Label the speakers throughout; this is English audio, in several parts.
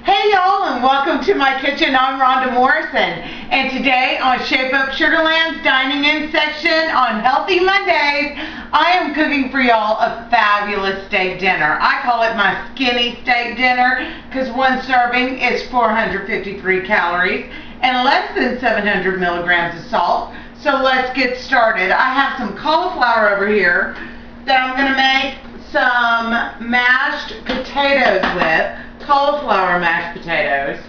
Speaker 1: Hey y'all, and welcome to my kitchen. I'm Rhonda Morrison, and today on Shape Up Sugarland's Dining In section on Healthy Mondays, I am cooking for y'all a fabulous steak dinner. I call it my skinny steak dinner because one serving is 453 calories and less than 700 milligrams of salt. So let's get started. I have some cauliflower over here that I'm going to make some mashed potatoes with. Cauliflower mashed potatoes.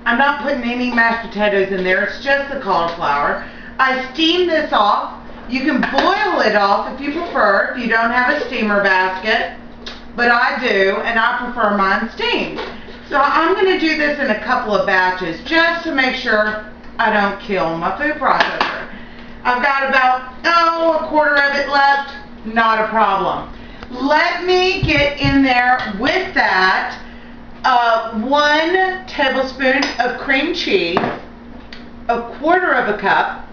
Speaker 1: I'm not putting any mashed potatoes in there, it's just the cauliflower. I steam this off. You can boil it off if you prefer, if you don't have a steamer basket, but I do, and I prefer mine steamed. So I'm going to do this in a couple of batches just to make sure I don't kill my food processor. I've got about, a quarter of it left, not a problem. Let me get in there with that. 1 tablespoon of cream cheese, a quarter of a cup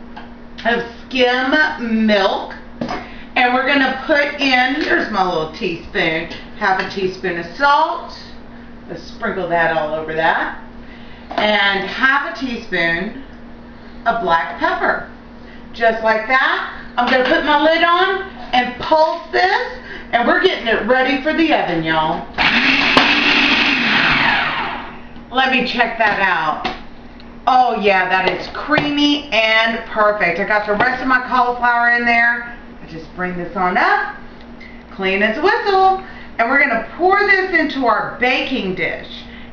Speaker 1: of skim milk, and we're going to put in, here's my little teaspoon, half a teaspoon of salt. Let's sprinkle that all over that, and half a teaspoon of black pepper. Just like that. I'm going to put my lid on and pulse this, and we're getting it ready for the oven, y'all. Let me check that out. Oh yeah, that is creamy and perfect. I got the rest of my cauliflower in there. I just bring this on up, clean as a whistle, and we're going to pour this into our baking dish.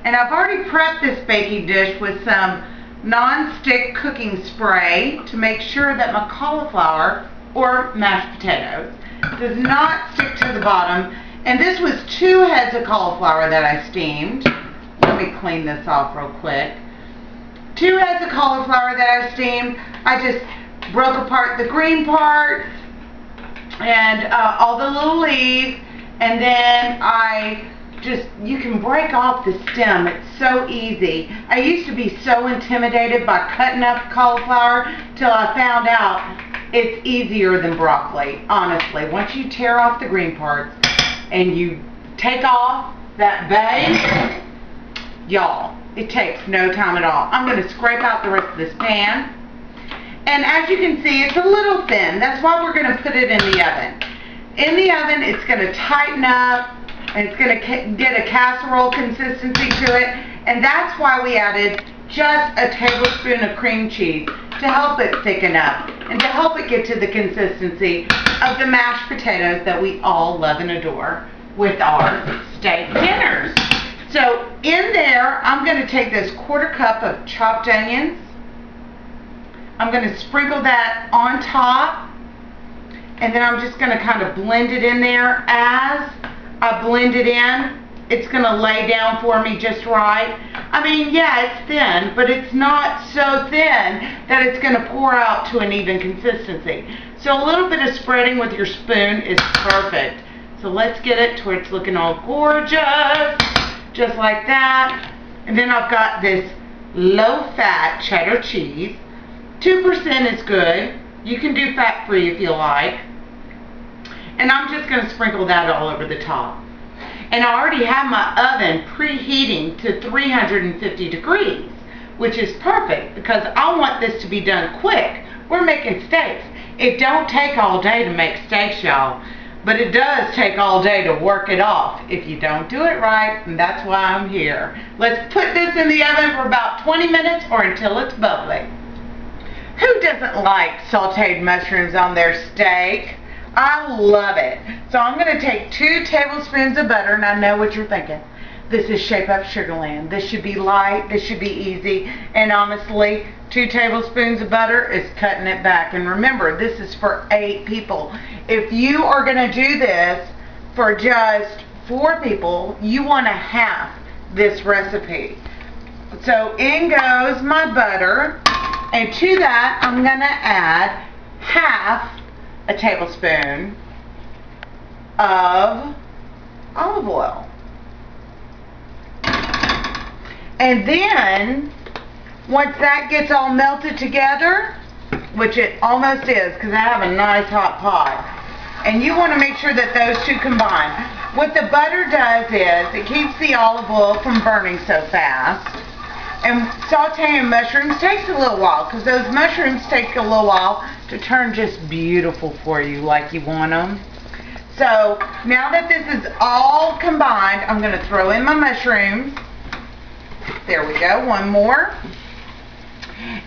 Speaker 1: And I've already prepped this baking dish with some non-stick cooking spray to make sure that my cauliflower or mashed potatoes does not stick to the bottom. And this was 2 heads of cauliflower that I steamed. Let me clean this off real quick. 2 heads of cauliflower that I steamed. I just broke apart the green part and all the little leaves, and then you can break off the stem. It's so easy. I used to be so intimidated by cutting up cauliflower till I found out it's easier than broccoli, honestly. Once you tear off the green parts and you take off that base, y'all, it takes no time at all. I'm going to scrape out the rest of this pan. And as you can see, it's a little thin. That's why we're going to put it in the oven. In the oven, it's going to tighten up, and it's going to get a casserole consistency to it. And that's why we added just a tablespoon of cream cheese to help it thicken up and to help it get to the consistency of the mashed potatoes that we all love and adore with our steak dinners. So in there, I'm going to take this quarter cup of chopped onions. I'm going to sprinkle that on top, and then I'm just going to kind of blend it in there. As I blend it in, it's going to lay down for me just right. I mean, yeah, it's thin, but it's not so thin that it's going to pour out to an even consistency. So a little bit of spreading with your spoon is perfect. So let's get it to where it's looking all gorgeous. Just like that. And then I've got this low-fat cheddar cheese. 2% is good. You can do fat-free if you like. And I'm just going to sprinkle that all over the top. And I already have my oven preheating to 350 degrees, which is perfect because I want this to be done quick. We're making steaks. It don't take all day to make steaks, y'all. But it does take all day to work it off if you don't do it right, and that's why I'm here. Let's put this in the oven for about 20 minutes or until it's bubbly. Who doesn't like sauteed mushrooms on their steak? I love it. So I'm going to take 2 tablespoons of butter, and I know what you're thinking. This is Shape Up Sugarland. This should be light. This should be easy. And honestly, 2 tablespoons of butter is cutting it back. And remember, this is for 8 people. If you are going to do this for just 4 people, you want to half this recipe. So in goes my butter. And to that, I'm going to add half a tablespoon of olive oil. And then, once that gets all melted together, which it almost is because I have a nice hot pot, and you want to make sure that those two combine. What the butter does is it keeps the olive oil from burning so fast. And sauteing mushrooms takes a little while because those mushrooms take a little while to turn just beautiful for you like you want them. So now that this is all combined, I'm going to throw in my mushrooms. There we go, one more.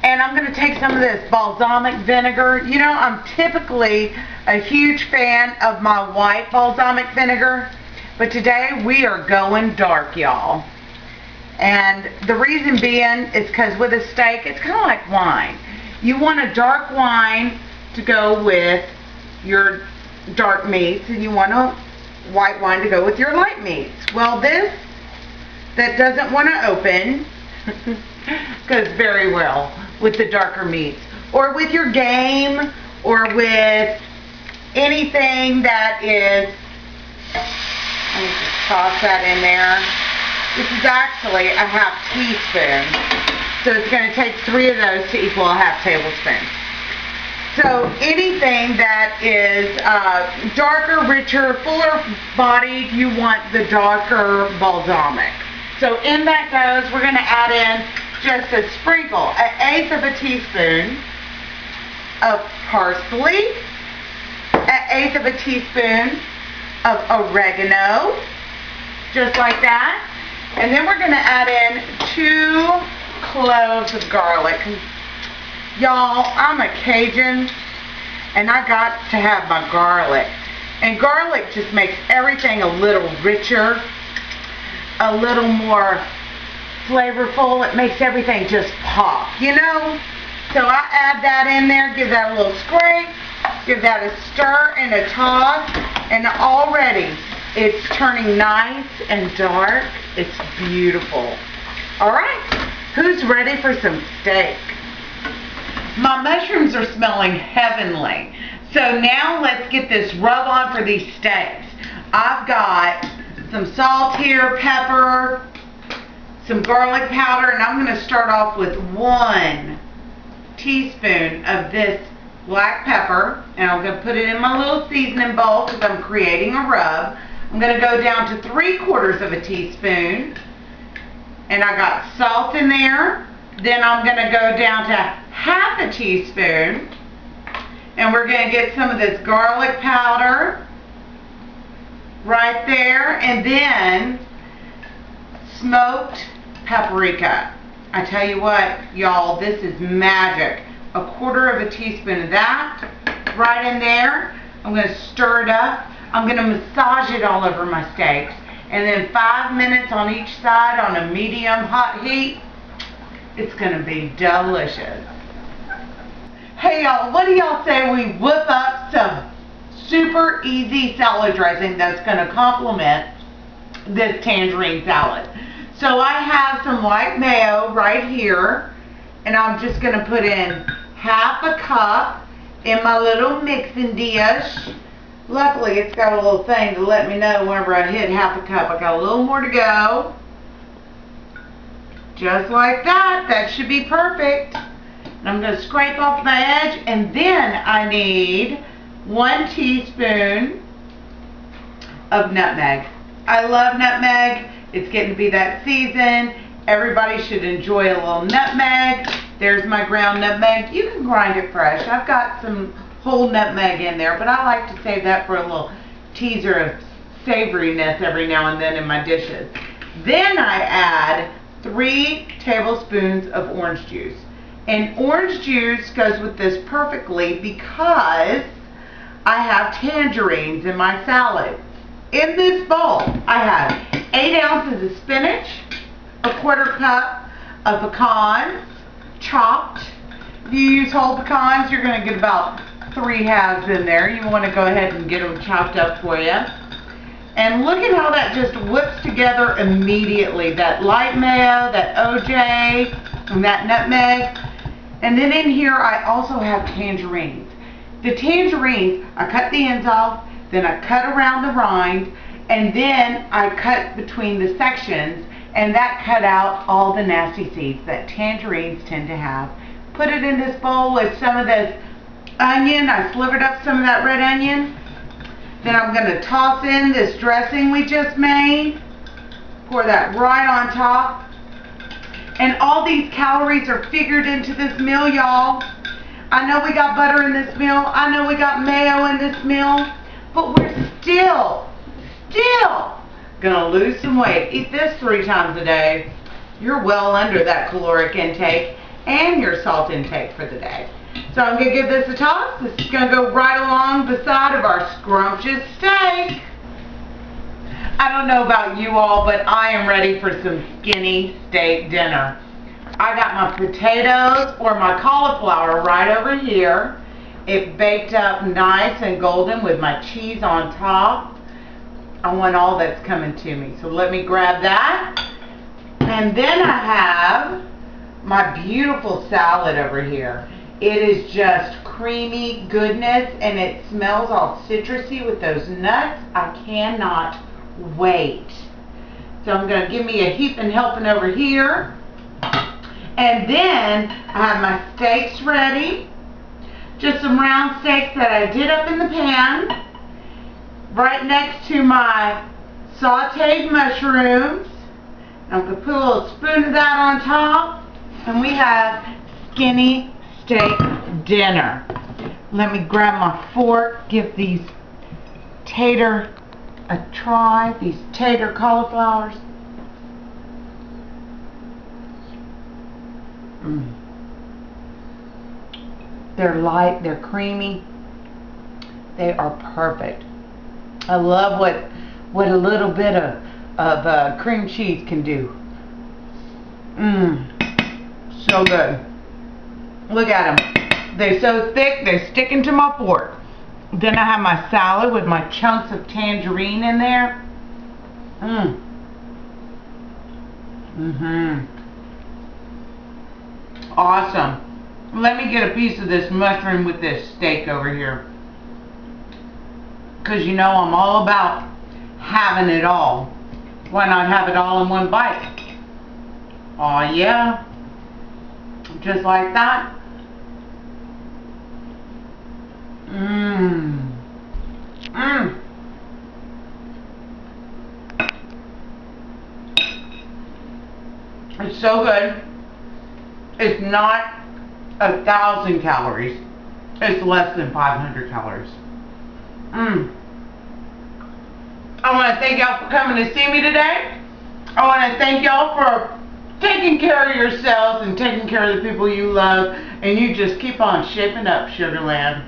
Speaker 1: And I'm going to take some of this balsamic vinegar. You know, I'm typically a huge fan of my white balsamic vinegar, but today we are going dark, y'all. And the reason being is because with a steak, it's kind of like wine. You want a dark wine to go with your dark meats, and you want a white wine to go with your light meats. Well, this that doesn't want to open goes very well with the darker meats, or with your game, or with anything that is. Let me just toss that in there. This is actually a half teaspoon, so it's going to take 3 of those to equal a half tablespoon. So anything that is darker, richer, fuller bodied, you want the darker balsamic. So in that goes, we're going to add in just a sprinkle, 1/8 of a teaspoon of parsley, 1/8 of a teaspoon of oregano, just like that. And then we're going to add in 2 cloves of garlic. Y'all, I'm a Cajun, and I got to have my garlic. And garlic just makes everything a little richer, a little more flavorful. It makes everything just pop, you know? So I add that in there, give that a little scrape, give that a stir and a toss, and already it's turning nice and dark. It's beautiful. All right, who's ready for some steak? My mushrooms are smelling heavenly. So now let's get this rub on for these steaks. I've got some salt here, pepper, some garlic powder, and I'm going to start off with 1 teaspoon of this black pepper, and I'm going to put it in my little seasoning bowl because I'm creating a rub. I'm going to go down to 3/4 of a teaspoon, and I got salt in there. Then I'm going to go down to 1/2 teaspoon, and we're going to get some of this garlic powder right there, and then smoked paprika. I tell you what, y'all, this is magic. 1/4 of a teaspoon of that right in there. I'm going to stir it up. I'm going to massage it all over my steaks, and then 5 minutes on each side on a medium hot heat. It's going to be delicious. Hey y'all, what do y'all say we whip up some super easy salad dressing that's going to complement this tangerine salad? So I have some white mayo right here, and I'm just going to put in 1/2 cup in my little mixing dish. Luckily, it's got a little thing to let me know whenever I hit 1/2 cup. I got a little more to go. Just like that. That should be perfect. And I'm going to scrape off the edge, and then I need 1 teaspoon of nutmeg. I love nutmeg. It's getting to be that season. Everybody should enjoy a little nutmeg. There's my ground nutmeg. You can grind it fresh. I've got some whole nutmeg in there, but I like to save that for a little teaser of savoriness every now and then in my dishes. Then I add 3 tablespoons of orange juice. And orange juice goes with this perfectly because I have tangerines in my salad. In this bowl, I have 8 ounces of spinach, 1/4 cup of pecans, chopped. If you use whole pecans, you're going to get about 3 halves in there. You want to go ahead and get them chopped up for you. And look at how that just whips together immediately. That light mayo, that OJ, and that nutmeg. And then in here I also have tangerines. The tangerines, I cut the ends off, then I cut around the rind, and then I cut between the sections, and that cut out all the nasty seeds that tangerines tend to have. Put it in this bowl with some of this onion. I slivered up some of that red onion. Then I'm going to toss in this dressing we just made. Pour that right on top. And all these calories are figured into this meal, y'all. I know we got butter in this meal. I know we got mayo in this meal. But we're still gonna lose some weight. Eat this 3 times a day. You're well under that caloric intake and your salt intake for the day. So I'm gonna give this a toss. This is gonna go right along the side of our scrumptious steak. I don't know about you all, but I am ready for some skinny steak dinner. I got my potatoes or my cauliflower right over here. It baked up nice and golden with my cheese on top. I want all that's coming to me. So let me grab that. And then I have my beautiful salad over here. It is just creamy goodness and it smells all citrusy with those nuts. I cannot wait. So I'm going to give me a heaping helping over here. And then I have my steaks ready. Just some round steaks that I did up in the pan. Right next to my sauteed mushrooms. I'm going to put a little spoon of that on top. And we have skinny steak dinner. Let me grab my fork, give these tater a try, these tater cauliflowers. They're light, they're creamy, they are perfect. I love what a little bit of cream cheese can do. So good. Look at them. They're so thick, they're sticking to my fork. Then I have my salad with my chunks of tangerine in there. Awesome. Let me get a piece of this mushroom with this steak over here. Because you know I'm all about having it all. Why not have it all in one bite? Oh yeah. Just like that. It's so good. It's not 1,000 calories. It's less than 500 calories. I want to thank y'all for coming to see me today. I want to thank y'all for taking care of yourselves and taking care of the people you love. And you just keep on shaping up, Sugarland.